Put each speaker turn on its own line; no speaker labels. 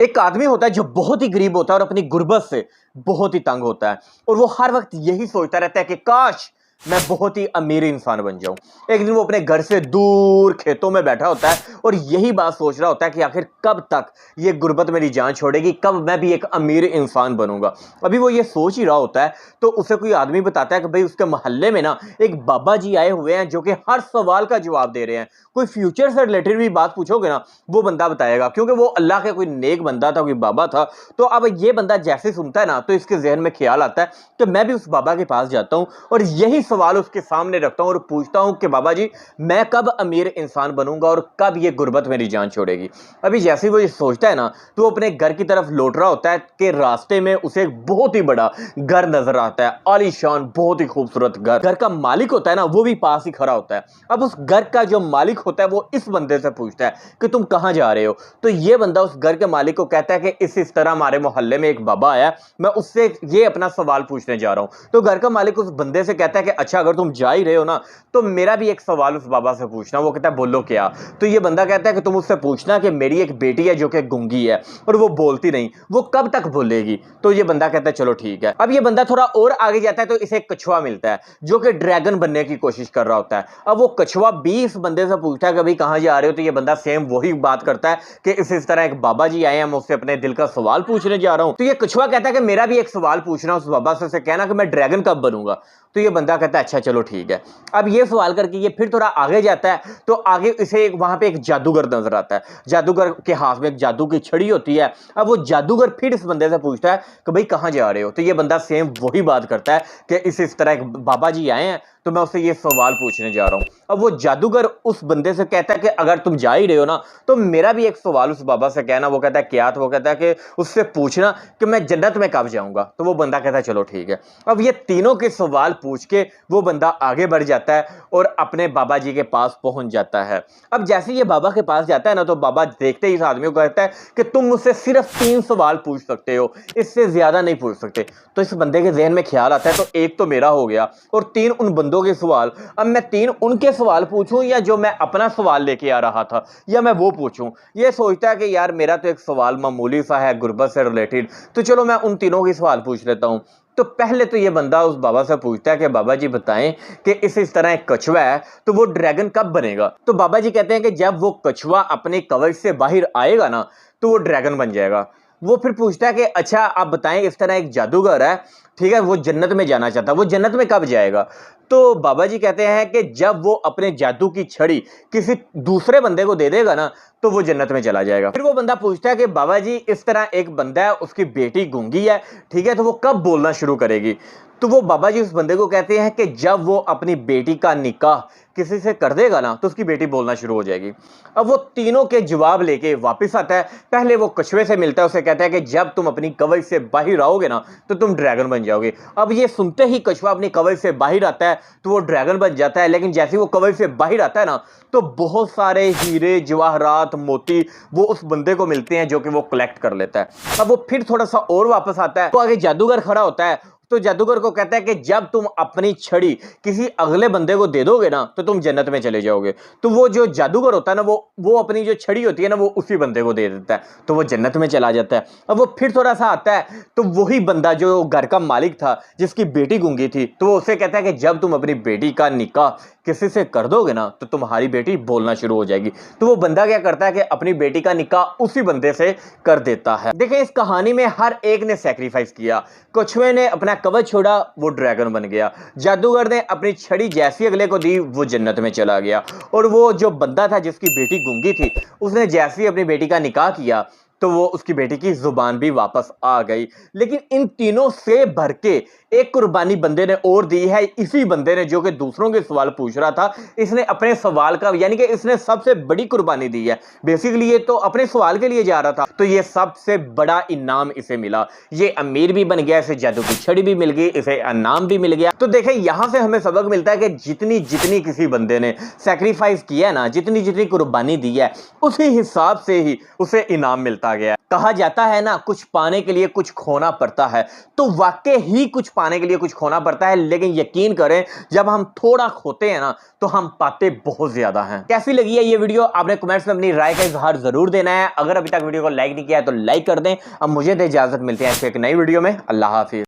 ایک آدمی ہوتا ہے جو بہت ہی غریب ہوتا ہے اور اپنی غربت سے بہت ہی تنگ ہوتا ہے، اور وہ ہر وقت یہی سوچتا رہتا ہے کہ کاش میں بہت ہی امیر انسان بن جاؤں۔ ایک دن وہ اپنے گھر سے دور کھیتوں میں بیٹھا ہوتا ہے اور یہی بات سوچ رہا ہوتا ہے کہ آخر کب تک یہ غربت میری جان چھوڑے گی، کب میں بھی ایک امیر انسان بنوں گا۔ ابھی وہ یہ سوچ ہی رہا ہوتا ہے تو اسے کوئی آدمی بتاتا ہے کہ بھائی اس کے محلے میں نا ایک بابا جی آئے ہوئے ہیں جو کہ ہر سوال کا جواب دے رہے ہیں۔ کوئی فیوچر سے ریلیٹڈ بھی بات پوچھو گے نا وہ بندہ بتائے گا، کیونکہ وہ اللہ کے کوئی نیک بندہ تھا، کوئی بابا تھا۔ تو اب یہ بندہ جیسے سنتا ہے نا تو اس کے ذہن میں خیال آتا ہے کہ میں بھی اس بابا کے پاس جاتا ہوں اور یہی سوال اس کے سامنے رکھتا ہوں اور پوچھتا ہوں کہ بابا جی میں کب امیر انسان بنوں گا اور کب یہ غربت میری جان چھوڑے گی۔ ابھی جیسے وہ یہ سوچتا ہے نا تو وہ اپنے گھر کی طرف لوٹ رہا ہوتا ہے کہ راستے میں اسے ایک بہت ہی بڑا گھر نظر آتا ہے، عالی شان بہت ہی خوبصورت گھر۔ گھر کا مالک ہوتا ہے نا وہ بھی پاس ہی کھڑا ہوتا ہے۔ اب اس گھر کا جو مالک ہوتا ہے وہ اس بندے سے پوچھتا ہے کہ تم کہاں جا رہے ہو؟ تو یہ بندہ اس گھر کے مالک کو کہتا ہے کہ اس طرح ہمارے محلے میں ایک بابا آیا، میں اس سے یہ اپنا سوال پوچھنے جا رہا ہوں۔ تو گھر کا مالک اس بندے سے کہتا ہے کہ اچھا اگر تم جا ہی رہے ہو نا تو میرا بھی ایک سوال اس بابا سے پوچھنا۔ وہ کہتا ہے بولو کیا؟ تو یہ بندہ کہتا ہے کہ تم اس سے پوچھنا کہ میری ایک بیٹی ہے جو کہ گونگی ہے اور وہ بولتی نہیں، وہ کب تک بولے گی؟ تو یہ بندہ کہتا ہے چلو ٹھیک ہے۔ اب یہ بندہ تھوڑا اور آگے جاتا ہے تو اسے ایک کچھوا ملتا ہے جو کہ ڈریگن بننے کی کوشش کر رہا ہوتا ہے۔ اب وہ کچھوا بھی اس بندے سے پوچھتا ہے کہ بھائی کہاں جا رہے ہو؟ تو یہ بندہ سیم وہی بات کرتا ہے کہ اس طرح ایک بابا جی آئے ہیں، میں اس سے اپنے دل کا سوال پوچھنے جا رہا ہوں۔ تو یہ کچھوا کہتا ہے کہ میرا بھی ایک سوال پوچھنا اس بابا سے کہنا کہ میں ڈریگن کب بنوں گا؟ تو یہ بندہ کہتا ہے اچھا چلو ٹھیک ہے۔ اب یہ سوال کر کے یہ پھر تھوڑا آگے جاتا ہے تو آگے اسے وہاں پہ ایک جادوگر نظر آتا ہے۔ جادوگر کے ہاتھ میں ایک جادو کی چھڑی ہوتی ہے۔ اب وہ جادوگر پھر اس بندے سے پوچھتا ہے کہ بھائی کہاں جا رہے ہو؟ تو یہ بندہ سیم وہی بات کرتا ہے کہ اس طرح ایک بابا جی آئے ہیں تو میں اس سے یہ سوال پوچھنے جا رہا ہوں۔ اب وہ جادوگر اس بندے سے کہتا ہے کہ اگر تم جا ہی رہے ہو نا تو میرا بھی ایک سوال اس بابا سے کہنا۔ وہ کہتا ہے کیا؟ تو وہ کہتا ہے کہ اس سے پوچھنا کہ میں جنت میں کب جاؤں گا؟ تو وہ بندہ کہتا ہے چلو ٹھیک ہے۔ اب یہ تینوں کے سوال پوچھ کے وہ بندہ آگے بڑھ جاتا ہے اور اپنے بابا جی کے پاس پہنچ جاتا ہے۔ اب جیسے یہ بابا کے پاس جاتا ہے نا تو بابا دیکھتے ہی اس آدمی کو کہتا ہے کہ تم مجھ سے صرف 3 سوال پوچھ سکتے ہو، اس سے زیادہ نہیں پوچھ سکتے۔ تو اس بندے کے ذہن میں خیال آتا ہے تو ایک تو میرا ہو گیا اور 3 ان بندوں کے سوال۔ اب میں 3 ان کے سوال پوچھوں یا جو میں اپنا سوال لے کے آ رہا تھا یا میں وہ پوچھوں؟ یہ سوچتا ہے کہ یار میرا تو ایک سوال معمولی سا ہے غربت سے ریلیٹڈ، تو چلو میں ان تینوں کے سوال پوچھ لیتا ہوں۔ تو پہلے تو یہ بندہ اس بابا سے پوچھتا ہے کہ بابا جی بتائیں کہ اس طرح ایک کچھوا ہے تو وہ ڈریگن کب بنے گا؟ تو بابا جی کہتے ہیں کہ جب وہ کچھوا اپنے کوچ سے باہر آئے گا نا تو وہ ڈریگن بن جائے گا۔ وہ پھر پوچھتا ہے کہ اچھا آپ بتائیں اس طرح ایک جادوگر ہے، ٹھیک ہے، وہ جنت میں جانا چاہتا ہے، وہ جنت میں کب جائے گا؟ تو بابا جی کہتے ہیں کہ جب وہ اپنے جادو کی چھڑی کسی دوسرے بندے کو دے دے گا نا تو وہ جنت میں چلا جائے گا۔ پھر وہ بندہ پوچھتا ہے کہ بابا جی اس طرح ایک بندہ ہے، اس کی بیٹی گونگی ہے، ٹھیک ہے، تو وہ کب بولنا شروع کرے گی؟ تو وہ بابا جی اس بندے کو کہتے ہیں کہ جب وہ اپنی بیٹی کا نکاح کسی سے کر دے گا نا تو اس کی بیٹی بولنا شروع ہو جائے گی۔ اب وہ تینوں کے جواب لے کے واپس آتا ہے۔ پہلے وہ کچھوے سے ملتا ہے، اسے کہتا ہے کہ جب تم اپنی کوچ سے باہر آؤ گے نا تو تم ڈریگن بن جاؤ گے۔ اب یہ سنتے ہی کچھوا اپنی کوچ سے باہر آتا ہے تو وہ ڈریگن بن جاتا ہے، لیکن جیسے وہ کوچ سے باہر آتا ہے نا تو بہت سارے ہیرے جواہرات موتی وہ اس بندے کو ملتے ہیں جو کہ وہ کلیکٹ کر لیتا ہے۔ اب وہ پھر تھوڑا سا اور واپس آتا ہے تو آگے جادوگر کھڑا ہوتا ہے تو جادوگر کو کہتا ہے کہ جب تم اپنی چھڑی کسی اگلے بندے کو دے دو گے نا تو تم جنت میں چلے جاؤ گے۔ تو وہ جو جادوگر ہوتا ہے نا وہ اپنی جو چھڑی ہوتی ہے نا وہ اسی بندے کو دے دیتا ہے تو وہ جنت میں چلا جاتا ہے۔ اب وہ پھر تھوڑا سا آتا ہے تو وہی بندہ جو گھر کا مالک تھا جس کی بیٹی گونگی تھی تو وہ اسے کہتا ہے کہ جب تم اپنی بیٹی کا نکاح کسی سے کر دو گے نا تو تمہاری بیٹی بولنا شروع ہو جائے گی۔ تو وہ بندہ کیا کرتا ہے کہ اپنی بیٹی کا نکاح اسی بندے سے کر دیتا ہے۔ دیکھیں اس کہانی میں ہر ایک نے سیکریفائس کیا۔ کچھوے نے اپنا کوچ چھوڑا، وہ ڈریگن بن گیا۔ جادوگر نے اپنی چھڑی جیسی اگلے کو دی وہ جنت میں چلا گیا، اور وہ جو بندہ تھا جس کی بیٹی گونگی تھی اس نے جیسی اپنی بیٹی کا نکاح کیا تو وہ اس کی بیٹی کی زبان بھی واپس آ گئی۔ لیکن ان تینوں سے بھر کے ایک قربانی بندے نے اور دی ہے، اسی بندے نے جو کہ دوسروں کے سوال پوچھ رہا تھا، اس نے اپنے سوال کا یعنی کہ اس نے سب سے بڑی قربانی دی ہے۔ بیسیکلی یہ تو اپنے سوال کے لیے جا رہا تھا تو یہ سب سے بڑا انعام اسے ملا، یہ امیر بھی بن گیا، اسے جادو کی چھڑی بھی مل گئی، اسے انعام بھی مل گیا۔ تو دیکھیں یہاں سے ہمیں سبق ملتا ہے کہ جتنی کسی بندے نے سیکریفائس کیا ہے نا، جتنی قربانی دی ہے، اسی حساب سے ہی اسے انعام ملتا کہا گیا ہے. کہا جاتا ہے نا کچھ پانے کے لیے کچھ کھونا پڑتا ہے, تو واقع ہی کچھ پانے کے لیے کچھ کھونا پڑتا ہے, لیکن یقین کریں جب ہم تھوڑا کھوتے ہیں نا تو ہم پاتے بہت زیادہ ہیں. کیسی لگی ہے یہ ویڈیو آپ نے کمنٹس میں اپنی رائے کا اظہار ضرور دینا ہے. اگر ابھی تک ویڈیو کو لائک نہیں کیا ہے تو لائک کر دیں. اب مجھے دے اجازت, ملتے ہیں ایک نئی ویڈیو میں. اللہ حافظ.